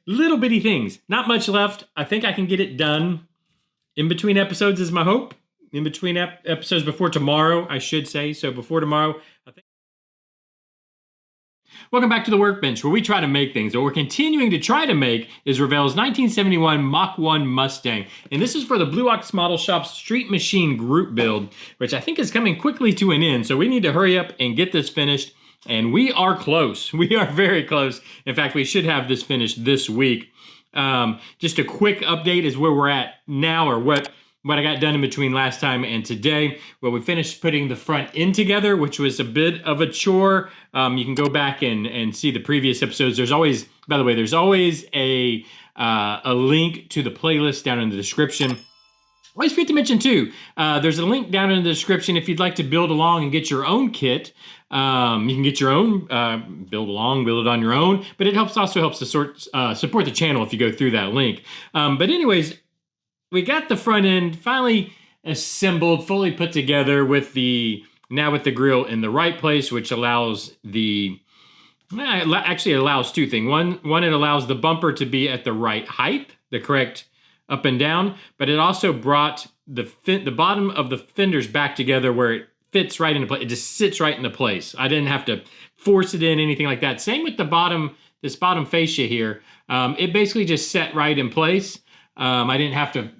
little bitty things. Not much left. I think I can get it done in between episodes is my hope. In between episodes before tomorrow, I should say. So before tomorrow, I think. Welcome back to the Workbench, where we try to make things. What we're continuing to try to make is Revell's 1971 Mach One Mustang. And this is for the Blue Ox Model Shop's Street Machine group build, which I think is coming quickly to an end. So we need to hurry up and get this finished. And we are close. We are very close. In fact, we should have this finished this week. Just a quick update is where we're at now, or what I got done in between last time and today. Well, we finished putting the front end together, which was a bit of a chore. You can go back and see the previous episodes. There's always, by the way, there's always a link to the playlist down in the description. Always forget to mention too, there's a link down in the description if you'd like to build along and get your own kit. You can get your own, build it on your own, but it also helps to support the channel if you go through that link. But anyways, we got the front end finally assembled, fully put together with the grill in the right place, which allows actually it allows two things. One, it allows the bumper to be at the right height, the correct up and down, but it also brought the bottom of the fenders back together where it fits right into place. It just sits right into place. I didn't have to force it in, anything like that. Same with this bottom fascia here. It basically just set right in place. I didn't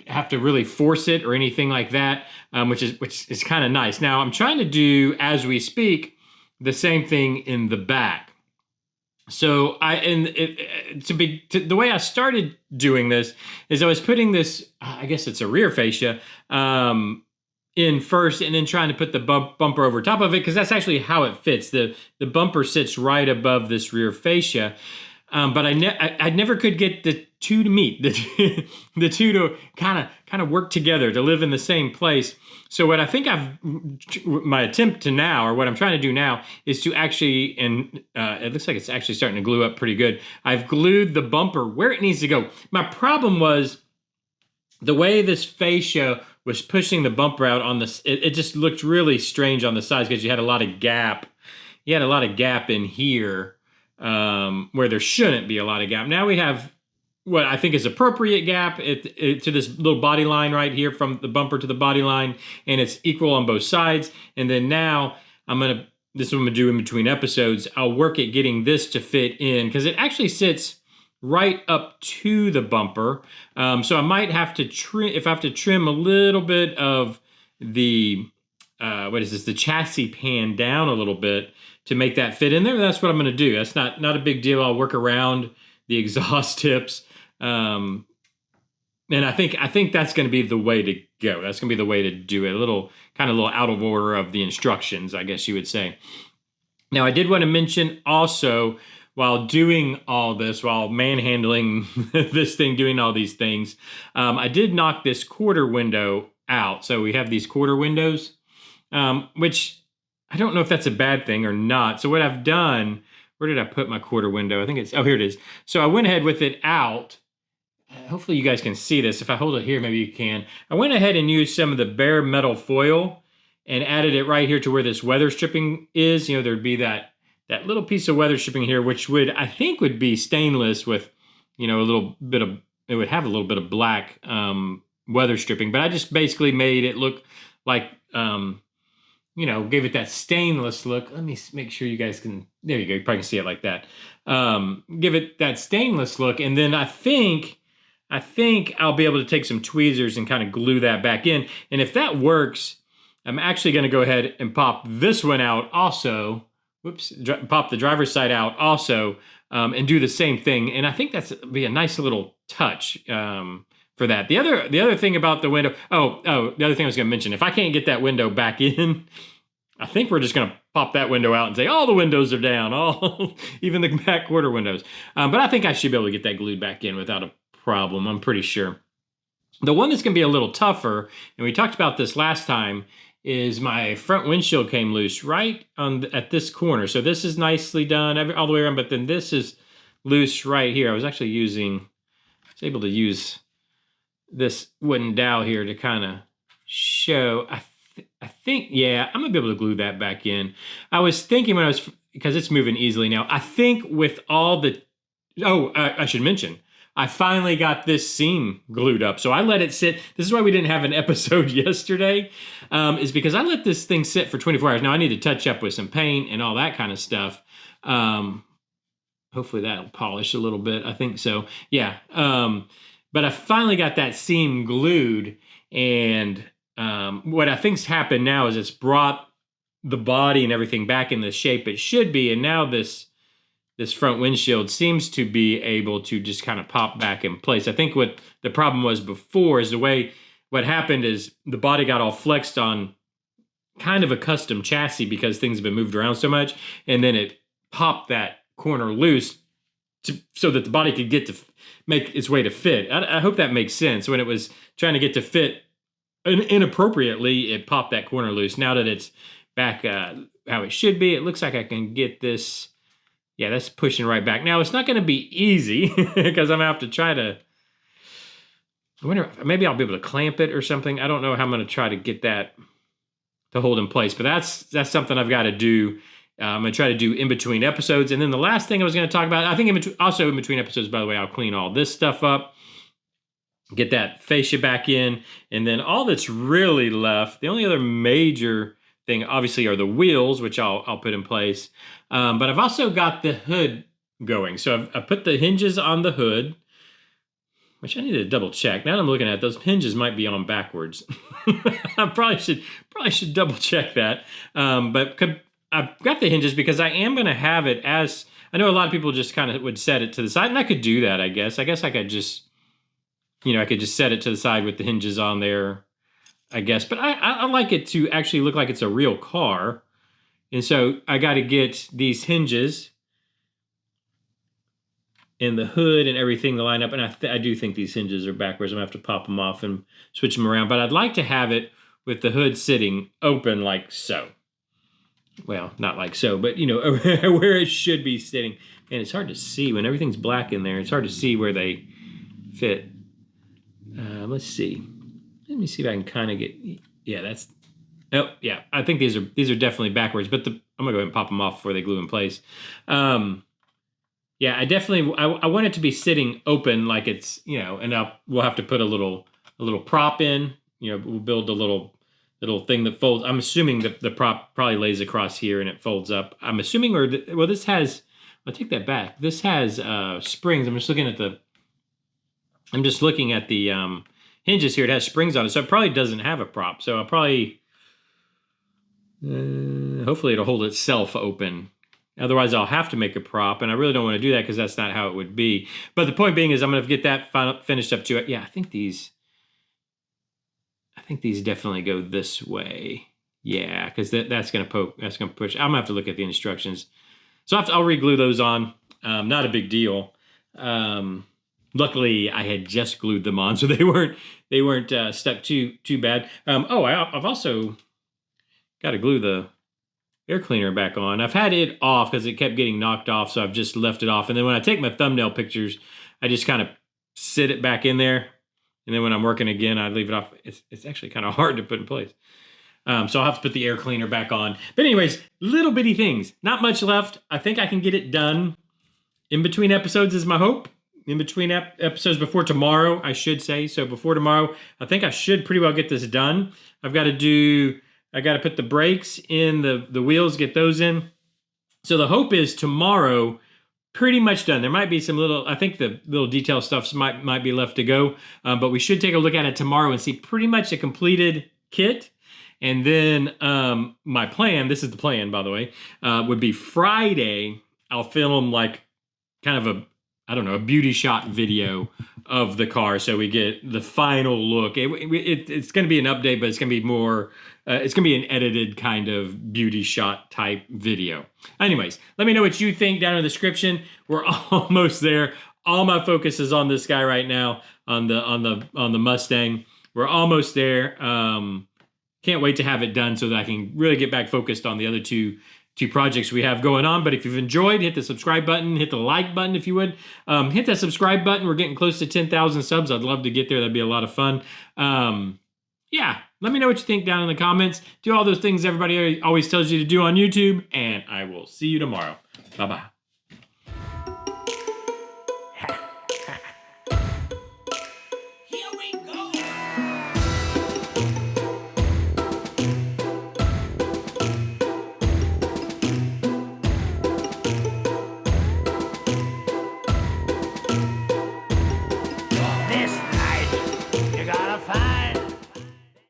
have to really force it or anything like that, which is kind of nice. Now I'm trying to do, as we speak, the same thing in the back. So the way I started doing this is I was putting this, I guess it's a rear fascia, in first, and then trying to put the bumper over top of it, because that's actually how it fits. The bumper sits right above this rear fascia, but I never could get the two to meet, the two to kind of work together, to live in the same place. So what I think my attempt to now, or what I'm trying to do now, is to actually, and it looks like it's actually starting to glue up pretty good. I've glued the bumper where it needs to go. My problem was the way this fascia was pushing the bumper out on this. It just looked really strange on the sides because you had a lot of gap. You had a lot of gap in here where there shouldn't be a lot of gap. Now we have what I think is appropriate gap to this little body line right here from the bumper to the body line, and it's equal on both sides. And then now this is what I'm gonna do in between episodes. I'll work at getting this to fit in, because it actually sits right up to the bumper. So I might have to trim, if I have to trim a little bit of the, the chassis pan down a little bit to make that fit in there. That's what I'm gonna do. That's not a big deal. I'll work around the exhaust tips. And I think that's going to be the way to go. That's going to be the way to do it. A little out of order of the instructions, I guess you would say. Now, I did want to mention also, while doing all this, while manhandling this thing, doing all these things, I did knock this quarter window out. So we have these quarter windows, which I don't know if that's a bad thing or not. So what I've done, where did I put my quarter window? I think it's, oh, here it is. So I went ahead with it out. Hopefully you guys can see this. If I hold it here, maybe you can. I went ahead and used some of the bare metal foil and added it right here to where this weather stripping is. You know, there'd be that little piece of weather stripping here, which I think would be stainless with, you know, it would have a little bit of black weather stripping. But I just basically made it look like, you know, gave it that stainless look. Let me make sure you guys can, there you go, you probably can see it like that. Give it that stainless look, and then I think I'll be able to take some tweezers and kind of glue that back in. And if that works, I'm actually going to go ahead and pop this one out also. Whoops, pop the driver's side out also, and do the same thing. And I think that's be a nice little touch for that. The other thing about the window, the other thing I was going to mention, if I can't get that window back in, I think we're just going to pop that window out and say all the windows are down, even the back quarter windows. But I think I should be able to get that glued back in without a problem, I'm pretty sure. The one that's going to be a little tougher, and we talked about this last time, is my front windshield came loose right at this corner. So this is nicely done all the way around, but then this is loose right here. I was able to use this wooden dowel here to kind of show. I think, yeah, I'm gonna be able to glue that back in. I was thinking because it's moving easily now. I think with all the, I should mention, I finally got this seam glued up. So I let it sit. This is why we didn't have an episode yesterday, is because I let this thing sit for 24 hours. Now I need to touch up with some paint and all that kind of stuff. Hopefully that'll polish a little bit. I think so. Yeah. But I finally got that seam glued, and what I think's happened now is it's brought the body and everything back in the shape it should be, and now this front windshield seems to be able to just kind of pop back in place. I think what the problem was before is what happened is the body got all flexed on kind of a custom chassis because things have been moved around so much, and then it popped that corner loose so that the body could get to make its way to fit. I hope that makes sense. When it was trying to get to fit inappropriately, it popped that corner loose. Now that it's back how it should be, it looks like I can get this. Yeah, that's pushing right back. Now, it's not going to be easy because I'm going to have to try to, I wonder, maybe I'll be able to clamp it or something. I don't know how I'm going to try to get that to hold in place, but that's something I've got to do. I'm going to try to do in between episodes. And then the last thing I was going to talk about, I think also in between episodes, by the way, I'll clean all this stuff up, get that fascia back in, and then all that's really left, the only other major thing, obviously, are the wheels, which I'll put in place. But I've also got the hood going. So I've put the hinges on the hood, which I need to double check. Now that I'm looking at it, those hinges might be on backwards. I probably should double check that. But I've got the hinges because I am going to have it as, I know a lot of people just kind of would set it to the side, and I could do that, I guess. I guess I could just, I could just set it to the side with the hinges on there, I guess. But I like it to actually look like it's a real car. And so I got to get these hinges and the hood and everything to line up. And I do think these hinges are backwards. I'm going to have to pop them off and switch them around. But I'd like to have it with the hood sitting open like so. Well, not like so, but, where it should be sitting. And it's hard to see when everything's black in there. It's hard to see where they fit. Let's see. Let me see if I can kind of get, yeah, that's, oh, yeah, I think these are definitely backwards, but I'm going to go ahead and pop them off before they glue in place. Yeah, I want it to be sitting open like it's, and we'll have to put a little prop in, we'll build a little thing that folds. I'm assuming that the prop probably lays across here and it folds up. I'm assuming, this has, I'll take that back. This has springs. I'm just looking at the hinges here. It has springs on it, so it probably doesn't have a prop. So I'll probably, hopefully it'll hold itself open. Otherwise, I'll have to make a prop, and I really don't want to do that because that's not how it would be. But the point being is I'm going to get that finished up to it. Yeah, I think these definitely go this way. Yeah, because that's going to poke. That's going to push. I'm going to have to look at the instructions. So I'll re-glue those on. Not a big deal. Luckily, I had just glued them on, so they weren't stuck too bad. I've also got to glue the air cleaner back on. I've had it off because it kept getting knocked off, so I've just left it off. And then when I take my thumbnail pictures, I just kind of sit it back in there. And then when I'm working again, I leave it off. It's actually kind of hard to put in place. So I'll have to put the air cleaner back on. But anyways, little bitty things. Not much left. I think I can get it done in between episodes is my hope. In between episodes before tomorrow, I should say. So before tomorrow, I think I should pretty well get this done. I got to put the brakes in, the wheels, get those in. So the hope is tomorrow, pretty much done. There might be some I think the little detail stuff might be left to go. But we should take a look at it tomorrow and see pretty much a completed kit. And then my plan, this is the plan, by the way, would be Friday, I'll film like kind of a beauty shot video of the car, so we get the final look. It's going to be an update, but it's going to be more, it's going to be an edited kind of beauty shot type video. Anyways, let me know what you think down in the description. We're almost there. All my focus is on this guy right now, on the Mustang. We're almost there. Can't wait to have it done so that I can really get back focused on the other two projects we have going on. But if you've enjoyed, hit the subscribe button, hit the like button if you would. Hit that subscribe button. We're getting close to 10,000 subs. I'd love to get there. That'd be a lot of fun. Yeah, let me know what you think down in the comments. Do all those things everybody always tells you to do on YouTube, and I will see you tomorrow. Bye-bye.